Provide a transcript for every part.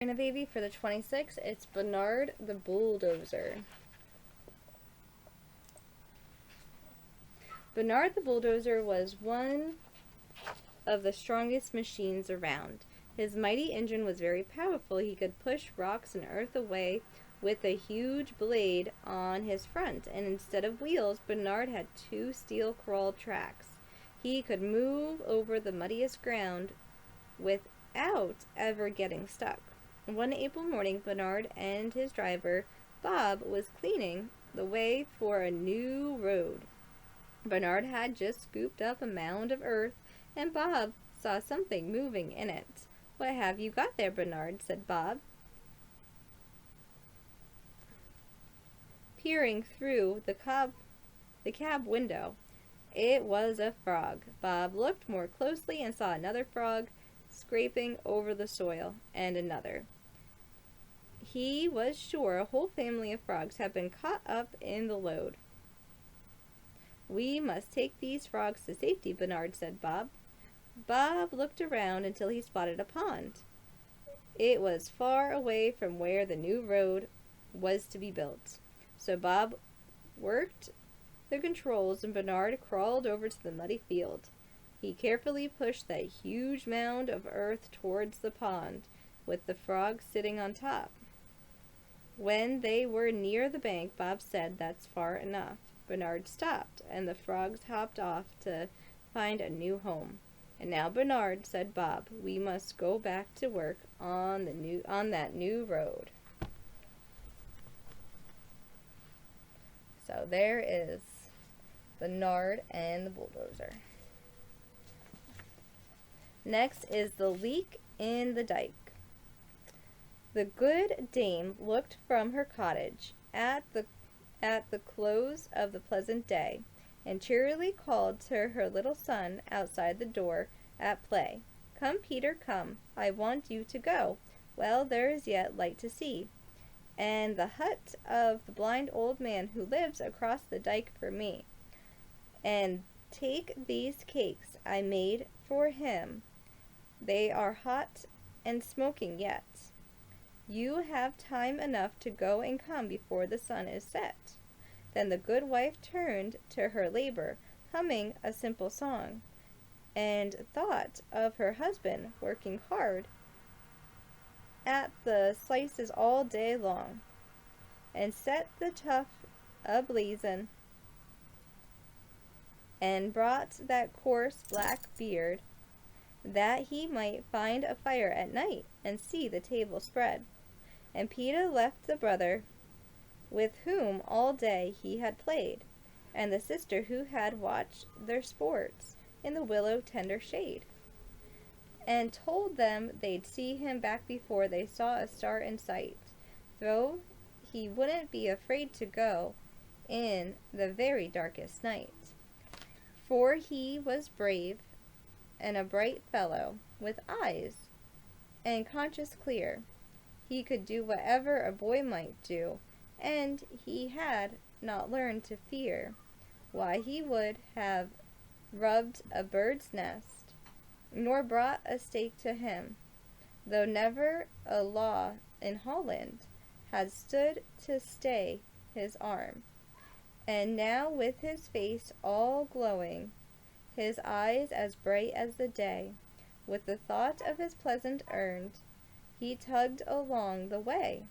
Karina baby for the 26th, it's Bernard the Bulldozer. Bernard the Bulldozer was one of the strongest machines around. His mighty engine was very powerful. He could push rocks and earth away with a huge blade on his front, and instead of wheels, Bernard had two steel crawl tracks. He could move over the muddiest ground without ever getting stuck. One April morning, Bernard and his driver, Bob, was cleaning the way for a new road. Bernard had just scooped up a mound of earth, and Bob saw something moving in it. "What have you got there, Bernard?" said Bob, peering through the cab window. It was a frog. Bob looked more closely and saw another frog scraping over the soil, and another. He was sure a whole family of frogs had been caught up in the load. "We must take these frogs to safety," Bernard said. Bob looked around until he spotted a pond. It was far away from where the new road was to be built. So Bob worked the controls and Bernard crawled over to the muddy field. He carefully pushed that huge mound of earth towards the pond, with the frogs sitting on top. When they were near the bank, Bob said, "That's far enough." Bernard stopped, and the frogs hopped off to find a new home. "And now, Bernard," said Bob, "we must go back to work on that new road." So there is Bernard and the Bulldozer. Next is the Leak in the Dike. The good dame looked from her cottage at the close of the pleasant day, and cheerily called to her little son outside the door at play. "Come, Peter, come, I want you to go. Well, there is yet light to see, and the hut of the blind old man who lives across the dike for me. And take these cakes I made for him. They are hot and smoking yet. You have time enough to go and come before the sun is set." Then the good wife turned to her labor, humming a simple song, and thought of her husband working hard at the slices all day long, and set the tuff a-blazin', and brought that coarse black beard, that he might find a fire at night and see the table spread. And Peter left the brother with whom all day he had played, and the sister who had watched their sports in the willow tender shade, and told them they'd see him back before they saw a star in sight, though he wouldn't be afraid to go in the very darkest night. For he was brave and a bright fellow, with eyes and conscience clear. He could do whatever a boy might do, and he had not learned to fear. Why, he would have rubbed a bird's nest, nor brought a steak to him, though never a law in Holland had stood to stay his arm. And now, with his face all glowing, his eyes as bright as the day, with the thought of his pleasant errand, he tugged along the way,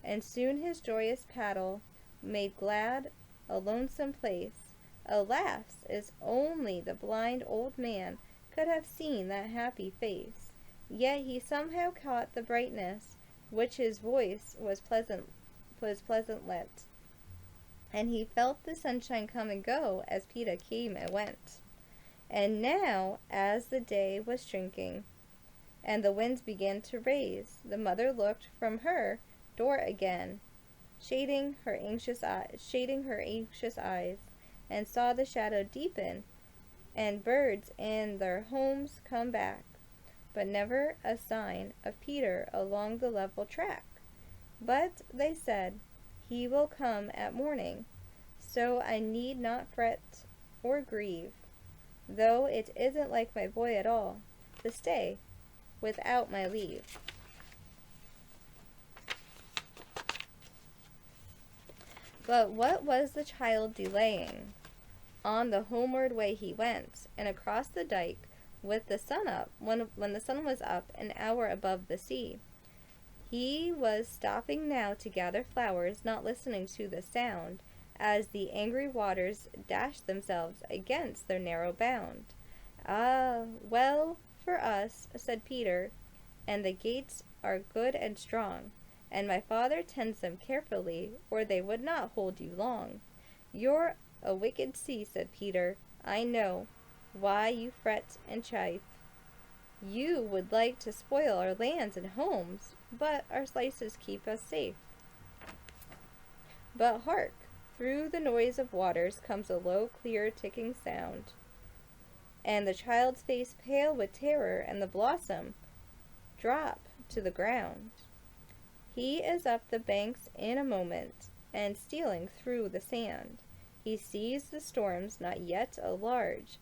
and soon his joyous paddle made glad a lonesome place. Alas, if only the blind old man could have seen that happy face! Yet he somehow caught the brightness which his voice was pleasant lit, and he felt the sunshine come and go as Peter came and went. And now, as the day was shrinking, and the winds began to raise, the mother looked from her door again, shading her anxious eyes, and saw the shadow deepen, and birds and their homes come back, but never a sign of Peter along the level track. But they said, "He will come at morning, so I need not fret or grieve, though it isn't like my boy at all to stay without my leave." But what was the child delaying? On the homeward way he went, and across the dike with the sun up, when the sun was up an hour above the sea. He was stopping now to gather flowers, not listening to the sound, as the angry waters dashed themselves against their narrow bound. Ah, well for us, said Peter, and the gates are good and strong, and my father tends them carefully, or they would not hold you long. You're a wicked sea, said Peter. I know why you fret and chafe. You would like to spoil our lands and homes, but our slices keep us safe. But hark! Through the noise of waters comes a low, clear, ticking sound, and the child's face pale with terror, and the blossom drop to the ground. He is up the banks in a moment, and stealing through the sand. He sees the storms not yet large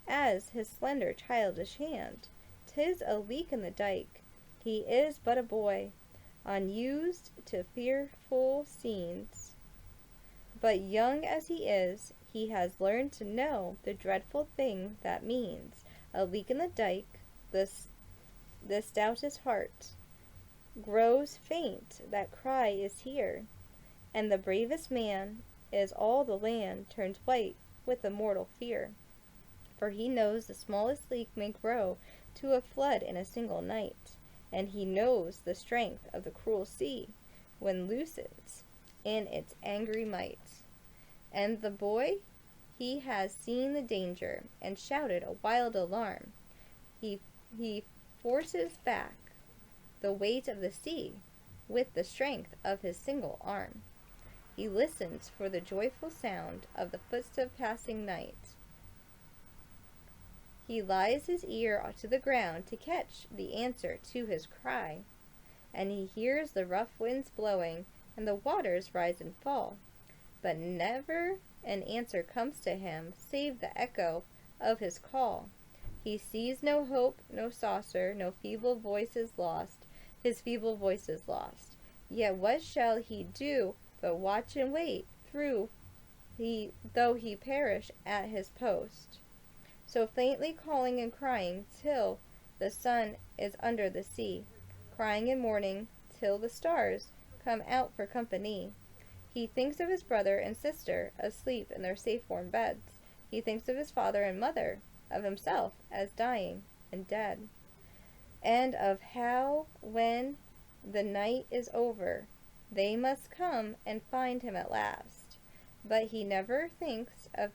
as his slender childish hand. 'Tis a leak in the dike. He is but a boy, unused to fearful scenes. But young as he is, he has learned to know the dreadful thing that means. A leak in the dike, the stoutest heart grows faint, that cry is here, and the bravest man is all the land turns white with a mortal fear. For he knows the smallest leak may grow to a flood in a single night, and he knows the strength of the cruel sea when loosens in its angry might. And the boy, he has seen the danger, and shouted a wild alarm. He forces back the weight of the sea with the strength of his single arm. He listens for the joyful sound of the footstep passing night. He lies his ear to the ground to catch the answer to his cry, and he hears the rough winds blowing and the waters rise and fall. But never an answer comes to him save the echo of his call. He sees no hope, no saucer, no feeble voice is lost. His feeble voice is lost. Yet what shall he do but watch and wait though he perish at his post? So faintly calling and crying till the sun is under the sea, crying in mourning till the stars come out for company. He thinks of his brother and sister asleep in their safe warm beds. He thinks of his father and mother, of himself as dying and dead, and of how when the night is over they must come and find him at last. But he never thinks of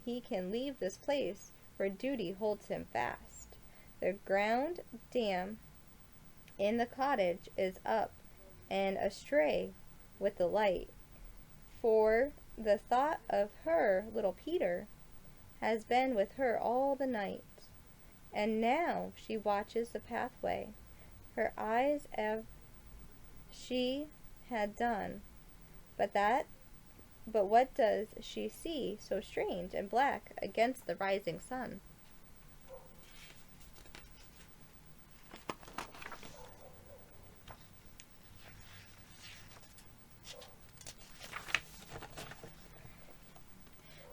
he can leave this place where duty holds him fast. The ground dam in the cottage is up and astray with the light, for the thought of her, little Peter, has been with her all the night, and now she watches the pathway. Her eyes as she had done, but what does she see so strange and black against the rising sun?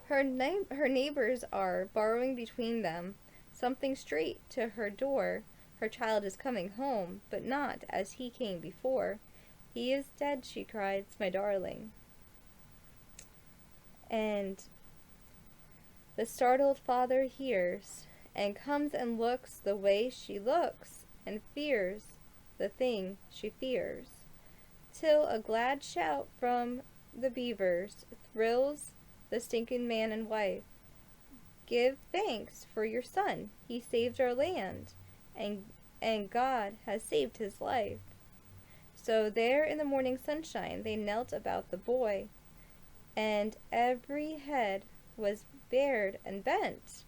Her neighbors are borrowing between them something straight to her door. Her child is coming home, but not as he came before. He is dead, she cries, my darling. And the startled father hears, and comes and looks the way she looks, and fears the thing she fears, till a glad shout from the beavers thrills the stinking man and wife. Give thanks for your son, he saved our land, and God has saved his life. So there in the morning sunshine they knelt about the boy, and every head was bared and bent,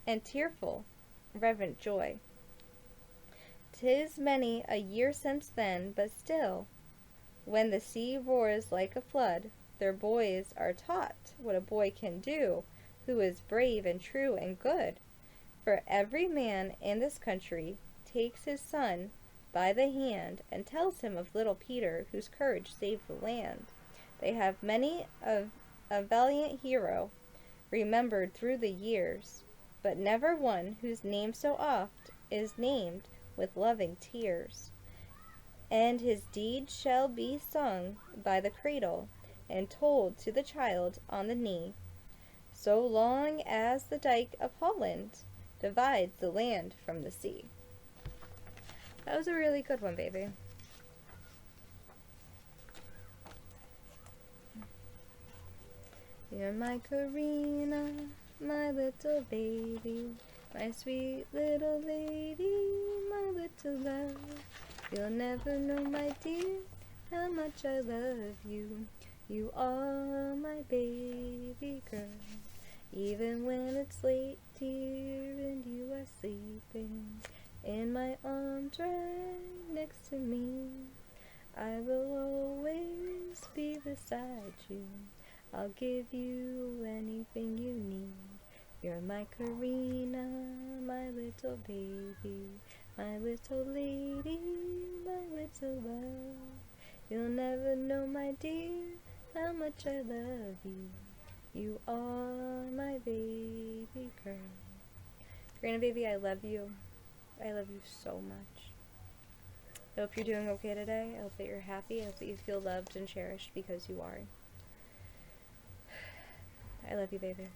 and tearful, reverent joy. 'Tis many a year since then, but still, when the sea roars like a flood, their boys are taught what a boy can do, who is brave and true and good. For every man in this country takes his son by the hand and tells him of little Peter, whose courage saved the land. They have many a valiant hero, remembered through the years, but never one whose name so oft is named with loving tears. And his deeds shall be sung by the cradle, and told to the child on the knee, so long as the dike of Holland divides the land from the sea. That was a really good one, baby. You're my Karina, my little baby, my sweet little lady, my little love. You'll never know, my dear, how much I love you. You are my baby girl. Even when it's late, dear, and you are sleeping in my arms right next to me, I will always be beside you. I'll give you anything you need. You're my Karina, my little baby, my little lady, my little love. You'll never know, my dear, how much I love you. You are my baby girl. Karina, baby, I love you. I love you so much. I hope you're doing okay today. I hope that you're happy. I hope that you feel loved and cherished because you are. I love you, baby.